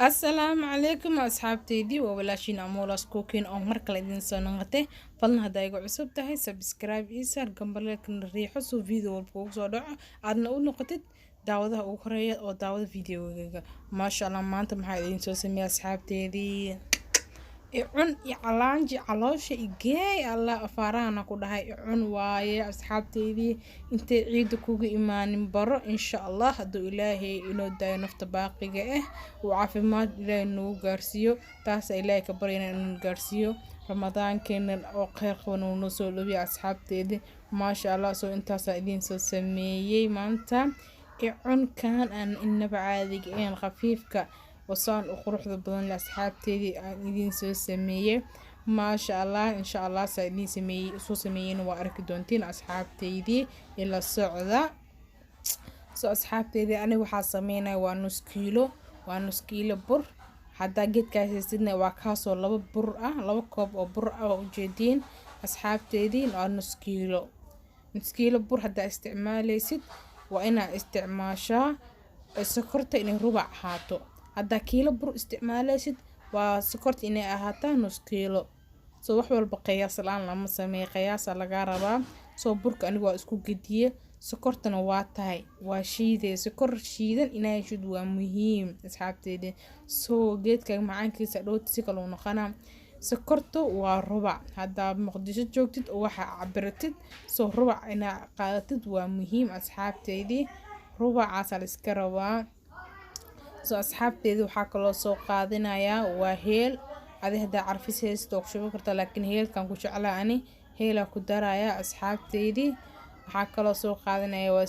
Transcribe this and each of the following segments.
السلام عليكم أصحابتي وولاشين أمولاس كوكين أو مركل إذن سنغتي فلنا هدايقو عصب تهي سبسكرايب إيسار قنبالك نريحو سو فيديو والبوك صدع عادنا أول نقطة دعوة أخرى أو دعوة فيديو ما شاء الله ما أنتم حايدين سو سمي أصحابتي icun iyo calaanji caloosha igeey alla afaarahana ku dhahay icun waaye asxaabteydii intay ciida kuga imaanin baro insha allah hadduu ilaahay inoo daayo nafta baaqiga ah uu caafimaad ilaahay nagu gaarsiiyo taasa ilaahay ka baryana inuu gaarsiiyo ramadaankeena oo kheyr qaban uu noo soo dhawiyo asxaabteedii maasha allah soo intaasaa idiin soo sameeyey maanta icunkan aan inaba caadiga ahayn khafiifka وصان وقروح ضبطان لأصحابتي إذن سو سمية ما شاء الله إن شاء الله سايدين سو سميين وأرك دونتين أصحابتي دي إلا الصعدة سو أصحابتي دي أنا وحاسمينا ونص كيلو بر حتى جيت كاسي سيدنا وكاسو لبا برقة لبا كوب أو برقة وجدين أصحابتي دي نص كيلو بر حتى استعمالي سيد وإنا استعماشا سكرت إني ربع هاتو هذا كيلو بر استعماليsid waa sokorta inay ahaataa nus kiilo soo wax walba qiyaas la'aan lama sameeyo qiyaas laga rabaa soo burka anigu waa isku gediye sokortana waa tahay waa shiiday sokor shiidan inay shid waa muhiim asxaabteeda soo geedka macaankiisa dhooti kala noqona sokortu waa rubac hadda muqdisho joogtid oo waxa cabiratid soo rubac ina qaadatid waa muhiim asxaabteedii rubacaas la iska rabaa soo asxaabteedu waxa kala soo qaadinaya waa heel adihda carfisaysto oo shubo karta laakiin heelkan ku jeclaa ani heela ku daraya asxaabteedii waxa kala soo qaadinaya waa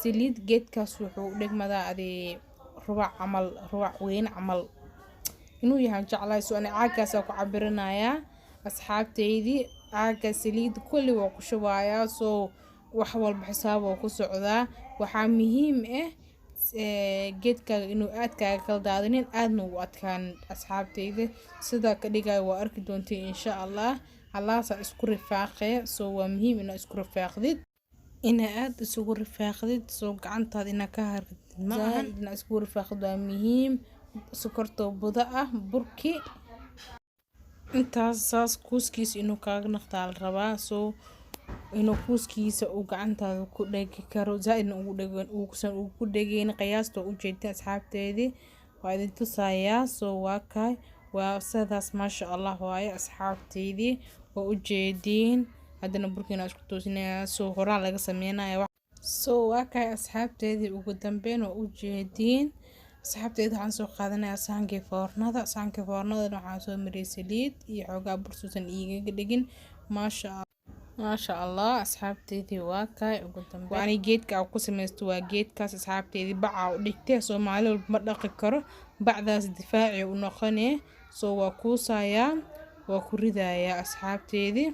saliid geedkaas wuxuu dhigmadaa rubac weyn camal inuu yahay jeclaa soo ani caagaas ku cabirinaya asxaabteedii caaga saliid kulli waa ku shubaya soo wax walba xisaab oo ku socdaa waxa muhiim ah geedka inuu aadkaaga kala daadinin aadna u adkaan asxaabteyda sida ka dhigay waa arki doontii insha allah halaasa isku rifaaqay soo waa muhiim in isku rifaaqdid aad isugu rifaaqdid soo gacantaada ina ka harkid ma ahan in isku rifaaqdo waa muhiim sokorta buda ah burki intaas saas kuuskiis inuu kaaga naqtaal rabaa soo inuu kuuskiisa uu gacantaada ku dhagi karo zaidna uu ku dhageen qiyaasta u jeedin asxaabteedii waa idin tusayaa soo waa sidaas ma sha Allah waaye asxaabteedii oo u jeedin hadana burkina isku toosinaya soo horaan laga sameeynaa soo waa kay asxaabteedii ugu dambeyn oo u jeedin asxaabteedii waxaan soo qaadanayaa saanka foornada waxaan soo mariyay saliid iyo xoogaa bursuusan iiga dhigin ما شاء الله أصحابتي واكاي وقدام وأنا جيت كأو قسم استوى جيت كاس أصحابتي باع ودكتي سو معلو المدق كره بعد دفاعي ونقني سو وكوسا يا وكريدا يا أصحابتي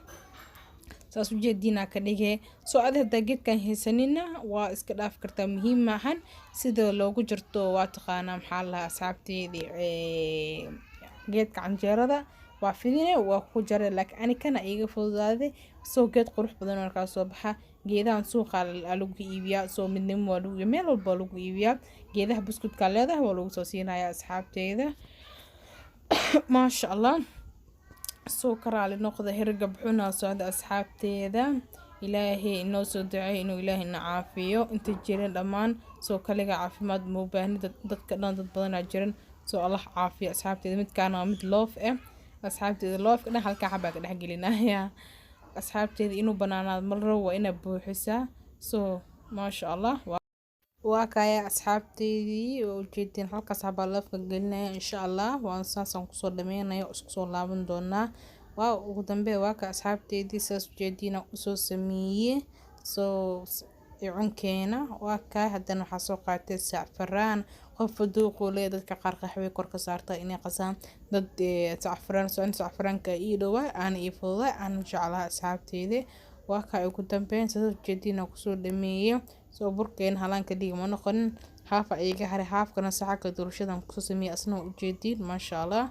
ساسو جدينا كديه سو هذا جيت كان هسنينا واسكداف كرتا مهم معهن سيدا لوجو جرتو واتقانا محلها أصحابتي جيت كان جرده وافدينه وكو جره لك أنا كان إيجا فوزادي soo geed qurux badan markaa soo baxa geedahan suuqa lagu iibiyaa soo midnimo waa lagu meel walba lagu iibiyaa geedaha buskudka leedahay waa lagu soo siinaya asxaabteeda ma sha Allah soo karaali noqda hirgab xuna socda asxaabteeda ilaahay inoo soo duceeyo inuu ilaahay na caafiyo inta jireen dhamaan soo kaliga caafimaad muu baahnida dadka dhan dad badan jiran soo Allah caafiyo asxaabteeda mid kaana mid loof asxaabteeda loofka dhan halka xabaa ka dhex gelinaya asxaabteedii inuu banaanaad marro waa ina buuxisaa soo ma sha Allah waa kaya asxaabteedii oo jeedin halkaas haba lafka gelinaya insha Allah waan saasan ku soo dhameynaya isku soo laaban doonaa waa ugu dambe waa ka asxaabteedii saas jeedina u soo sameeyay soo cunkeena waa ka hadana waxa soo qaatay safaraan qof duuqo leh dadka qaar qaxwe kor ka saarta inay qasaan dad safaraan ka ii dhawaa aan ii fududay aan jeclahay asxaabteeda waa ka ugu dambeyn soo jeedina ku soo dhameeyay soo burkeen halaanka dhig ma noqon haafa iyaga hare haafkana saxaka doorashadan ku soo sameeyay asna u jeedin ma sha Allah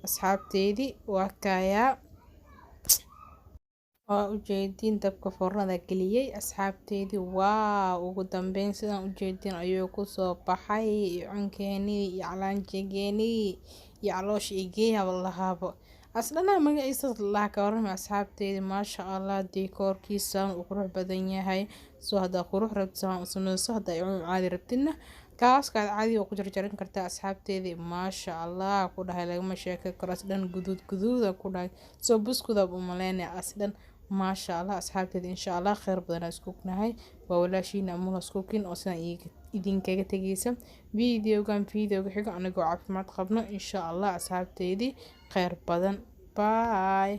asxaabteedii waa waa ujeedin dabka foornada geliyay asxaabteedii waa ugu dambeyn sidaan ujeedin ayuu kusoo baxay cunkeeni iyo calaanjegeeni iyo caloosh igeeya lahaabo asdana magaciisa la ka warama asxaabteedii maasha Allah dekoorkiisa uu qurux badan yahay soo hada qurux rabtaan sameyso hada ay caadi rabtina kaaska caadi oo ku jarjarin karta asxaabteedii maasha Allah ku dhahay lagama sheekay karo asdan guduud ku dhahay soo buskuda u maleynay asdan maasha Allah asxaabteedii insha Allah khayr badan isku knahay waa walaashiina Mulas Cooking oo san idinkaga tagaysa videogan xiga anagoo caafimaad qabno insha Allah asxaabteedii khayr badan bye